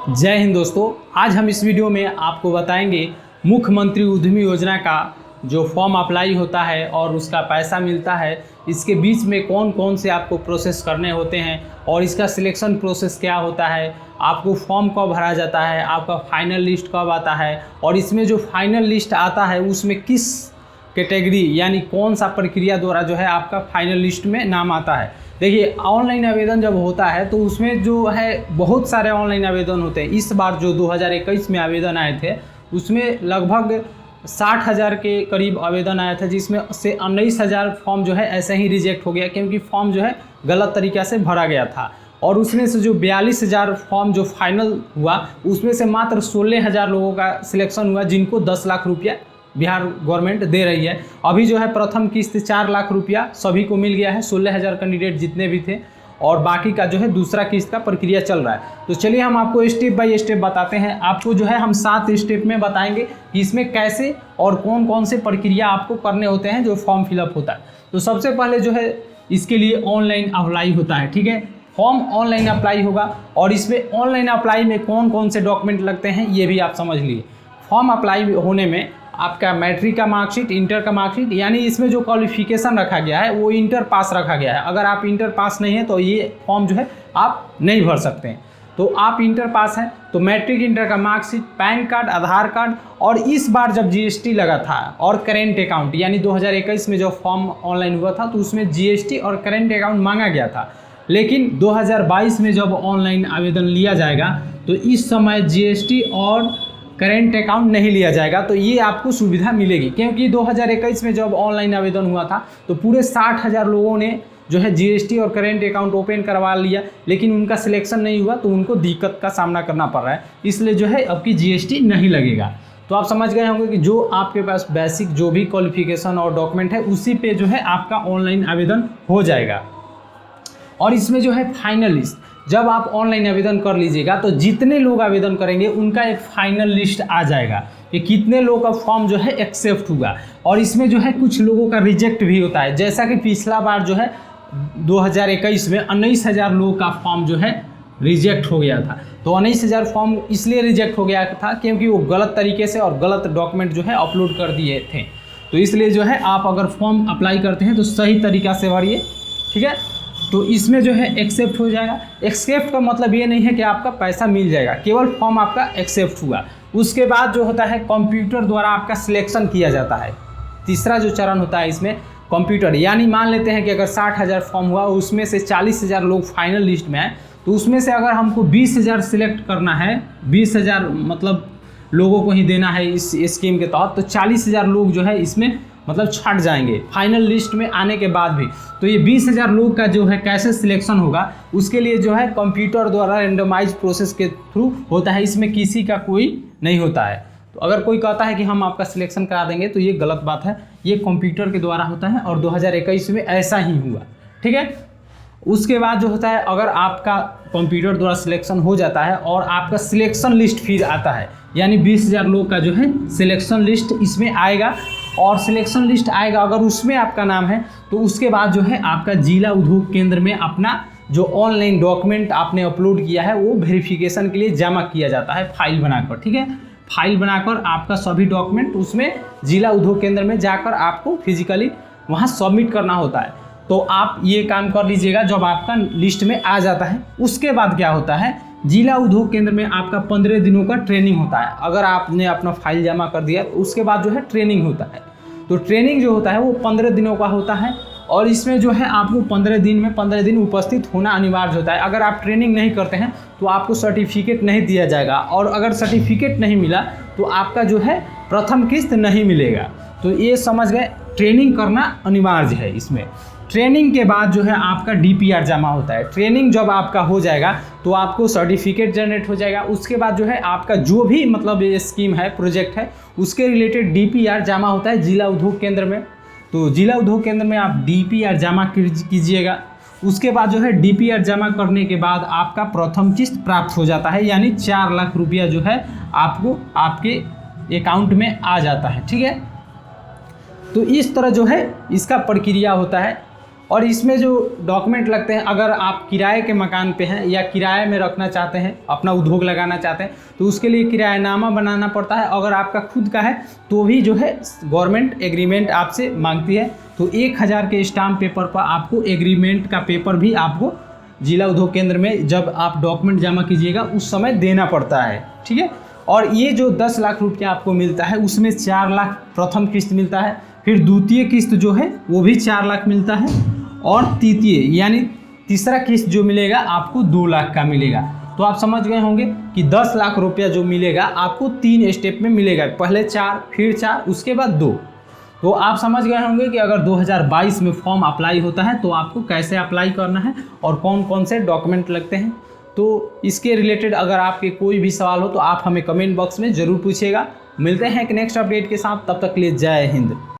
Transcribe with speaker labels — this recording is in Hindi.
Speaker 1: जय हिंद दोस्तों, आज हम इस वीडियो में आपको बताएंगे मुख्यमंत्री उद्यमी योजना का जो फॉर्म अप्लाई होता है और उसका पैसा मिलता है, इसके बीच में कौन कौन से आपको प्रोसेस करने होते हैं और इसका सिलेक्शन प्रोसेस क्या होता है, आपको फॉर्म कब भरा जाता है, आपका फाइनल लिस्ट कब आता है और इसमें जो फाइनल लिस्ट आता है उसमें किस कैटेगरी यानी कौन सा प्रक्रिया द्वारा जो है आपका फाइनल लिस्ट में नाम आता है। देखिए, ऑनलाइन आवेदन जब होता है तो उसमें जो है बहुत सारे ऑनलाइन आवेदन होते हैं। इस बार जो 2021 में आवेदन आए थे उसमें लगभग 60,000 के करीब आवेदन आया था, जिसमें से 19,000 फॉर्म जो है ऐसे ही रिजेक्ट हो गया क्योंकि फॉर्म जो है गलत तरीक़े से भरा गया था। और उसमें से जो 42,000 फॉर्म जो फाइनल हुआ उसमें से मात्र 16,000 लोगों का सिलेक्शन हुआ, जिनको 10 लाख रुपया बिहार गवर्नमेंट दे रही है। अभी जो है प्रथम किस्त 4 लाख रुपया सभी को मिल गया है, 16,000 कैंडिडेट जितने भी थे, और बाकी का जो है दूसरा किस्त का प्रक्रिया चल रहा है। तो चलिए हम आपको स्टेप बाय स्टेप बताते हैं। आपको जो है हम 7 स्टेप में बताएंगे कि इसमें कैसे और कौन कौन से प्रक्रिया आपको करने होते हैं जो फॉर्म फिलअप होता है। तो सबसे पहले जो है इसके लिए ऑनलाइन अप्लाई होता है, ठीक है। फॉर्म ऑनलाइन अप्लाई होगा और इसमें ऑनलाइन अप्लाई में कौन कौन से डॉक्यूमेंट लगते हैं ये भी आप समझ लीजिए। फॉर्म अप्लाई होने में आपका मैट्रिक का मार्कशीट, इंटर का मार्कशीट, यानी इसमें जो क्वालिफिकेशन रखा गया है वो इंटर पास रखा गया है। अगर आप इंटर पास नहीं है तो ये फॉर्म जो है आप नहीं भर सकते हैं। तो आप इंटर पास हैं तो मैट्रिक, इंटर का मार्कशीट, पैन कार्ड, आधार कार्ड, और इस बार जब जीएसटी लगा था और करेंट अकाउंट, यानी 2021 में जो फॉर्म ऑनलाइन हुआ था तो उसमें जीएसटी और करेंट अकाउंट मांगा गया था। लेकिन 2022 में जब ऑनलाइन आवेदन लिया जाएगा तो इस समय जीएसटी और करेंट अकाउंट नहीं लिया जाएगा। तो ये आपको सुविधा मिलेगी क्योंकि 2021 में जब ऑनलाइन आवेदन हुआ था तो पूरे 60,000 लोगों ने जो है जीएसटी और करेंट अकाउंट ओपन करवा लिया, लेकिन उनका सिलेक्शन नहीं हुआ तो उनको दिक्कत का सामना करना पड़ रहा है। इसलिए जो है अब की जीएसटी नहीं लगेगा। तो आप समझ गए होंगे कि जो आपके पास बेसिक जो भी क्वालिफिकेशन और डॉक्यूमेंट है उसी पे जो है आपका ऑनलाइन आवेदन हो जाएगा। और इसमें जो है फाइनल लिस्ट, जब आप ऑनलाइन आवेदन कर लीजिएगा तो जितने लोग आवेदन करेंगे उनका एक फाइनल लिस्ट आ जाएगा कि कितने लोगों का फॉर्म जो है एक्सेप्ट हुआ। और इसमें जो है कुछ लोगों का रिजेक्ट भी होता है, जैसा कि पिछला बार जो है 2021 में 19,000 लोगों का फॉर्म जो है रिजेक्ट हो गया था। तो 19,000 फॉर्म इसलिए रिजेक्ट हो गया था क्योंकि वो गलत तरीके से और गलत डॉक्यूमेंट जो है अपलोड कर दिए थे। तो इसलिए जो है आप अगर फॉर्म अप्लाई करते हैं तो सही तरीक़ा से भरिए, ठीक है। तो इसमें जो है एक्सेप्ट हो जाएगा। एक्सेप्ट का मतलब ये नहीं है कि आपका पैसा मिल जाएगा, केवल फॉर्म आपका एक्सेप्ट हुआ। उसके बाद जो होता है कंप्यूटर द्वारा आपका सिलेक्शन किया जाता है। तीसरा जो चरण होता है इसमें कंप्यूटर, यानी मान लेते हैं कि अगर 60,000 फॉर्म हुआ उसमें से 40,000 लोग फाइनल लिस्ट में आए, तो उसमें से अगर हमको 20,000 सिलेक्ट करना है, 20,000 मतलब लोगों को ही देना है इस स्कीम के तहत, तो 40,000 लोग जो है इसमें मतलब छट जाएंगे फाइनल लिस्ट में आने के बाद भी। तो ये 20,000 लोग का जो है कैसे सिलेक्शन होगा उसके लिए जो है कंप्यूटर द्वारा रेंडमाइज प्रोसेस के थ्रू होता है। इसमें किसी का कोई नहीं होता है। तो अगर कोई कहता है कि हम आपका सिलेक्शन करा देंगे तो ये गलत बात है, ये कंप्यूटर के द्वारा होता है और 2021 में ऐसा ही हुआ, ठीक है। उसके बाद जो होता है, अगर आपका कंप्यूटर द्वारा सिलेक्शन हो जाता है और आपका सिलेक्शन लिस्ट फिर आता है, यानी 20,000 लोग का जो है सिलेक्शन लिस्ट इसमें आएगा। और सिलेक्शन लिस्ट आएगा, अगर उसमें आपका नाम है तो उसके बाद जो है आपका जिला उद्योग केंद्र में अपना जो ऑनलाइन डॉक्यूमेंट आपने अपलोड किया है वो वेरिफिकेशन के लिए जमा किया जाता है फाइल बनाकर, ठीक है। फाइल बनाकर आपका सभी डॉक्यूमेंट उसमें जिला उद्योग केंद्र में जाकर आपको फिजिकली वहाँ सबमिट करना होता है। तो आप ये काम कर लीजिएगा जब आपका लिस्ट में आ जाता है। उसके बाद क्या होता है, जिला उद्योग केंद्र में आपका 15 दिनों का ट्रेनिंग होता है। अगर आपने अपना फाइल जमा कर दिया उसके बाद जो है ट्रेनिंग होता है। तो ट्रेनिंग जो होता है वो 15 दिनों का होता है और इसमें जो है आपको 15 दिन उपस्थित होना अनिवार्य होता है। अगर आप ट्रेनिंग नहीं करते हैं तो आपको सर्टिफिकेट नहीं दिया जाएगा, और अगर सर्टिफिकेट नहीं मिला तो आपका जो है प्रथम किस्त नहीं मिलेगा। तो ये समझ गए, ट्रेनिंग करना अनिवार्य है इसमें। ट्रेनिंग के बाद जो है आपका डीपीआर जमा होता है। ट्रेनिंग जब आपका हो जाएगा तो आपको सर्टिफिकेट जनरेट हो जाएगा। उसके बाद जो है आपका जो भी मतलब ये स्कीम है, प्रोजेक्ट है, उसके रिलेटेड डीपीआर जमा होता है जिला उद्योग केंद्र में। तो जिला उद्योग केंद्र में आप डीपीआर जमा कीजिएगा। उसके बाद जो है डीपीआर जमा करने के बाद आपका प्रथम किस्त प्राप्त हो जाता है, यानी 4 लाख रुपया जो है आपको आपके अकाउंट में आ जाता है, ठीक है। तो इस तरह जो है इसका प्रक्रिया होता है। और इसमें जो डॉक्यूमेंट लगते हैं, अगर आप किराए के मकान पे हैं या किराए में रखना चाहते हैं, अपना उद्योग लगाना चाहते हैं, तो उसके लिए किराएनामा बनाना पड़ता है। अगर आपका खुद का है तो भी जो है गवर्नमेंट एग्रीमेंट आपसे मांगती है। तो 1000 के स्टाम्प पेपर पर आपको एग्रीमेंट का पेपर भी आपको जिला उद्योग केंद्र में जब आप डॉक्यूमेंट जमा कीजिएगा उस समय देना पड़ता है, ठीक है। और ये जो 10 लाख रुपया आपको मिलता है उसमें 4 लाख प्रथम किस्त मिलता है, फिर द्वितीय किस्त जो है वो भी 4 लाख मिलता है, और तृतीय यानी तीसरा किस्त जो मिलेगा आपको 2 लाख का मिलेगा। तो आप समझ गए होंगे कि 10 लाख रुपया जो मिलेगा आपको 3 स्टेप में मिलेगा, पहले 4 फिर 4 उसके बाद 2। तो आप समझ गए होंगे कि अगर 2022 में फॉर्म अप्लाई होता है तो आपको कैसे अप्लाई करना है और कौन कौन से डॉक्यूमेंट लगते हैं। तो इसके रिलेटेड अगर आपके कोई भी सवाल हो तो आप हमें कमेंट बॉक्स में ज़रूर पूछिएगा। मिलते हैं एक नेक्स्ट अपडेट के साथ, तब तक के लिए जय हिंद।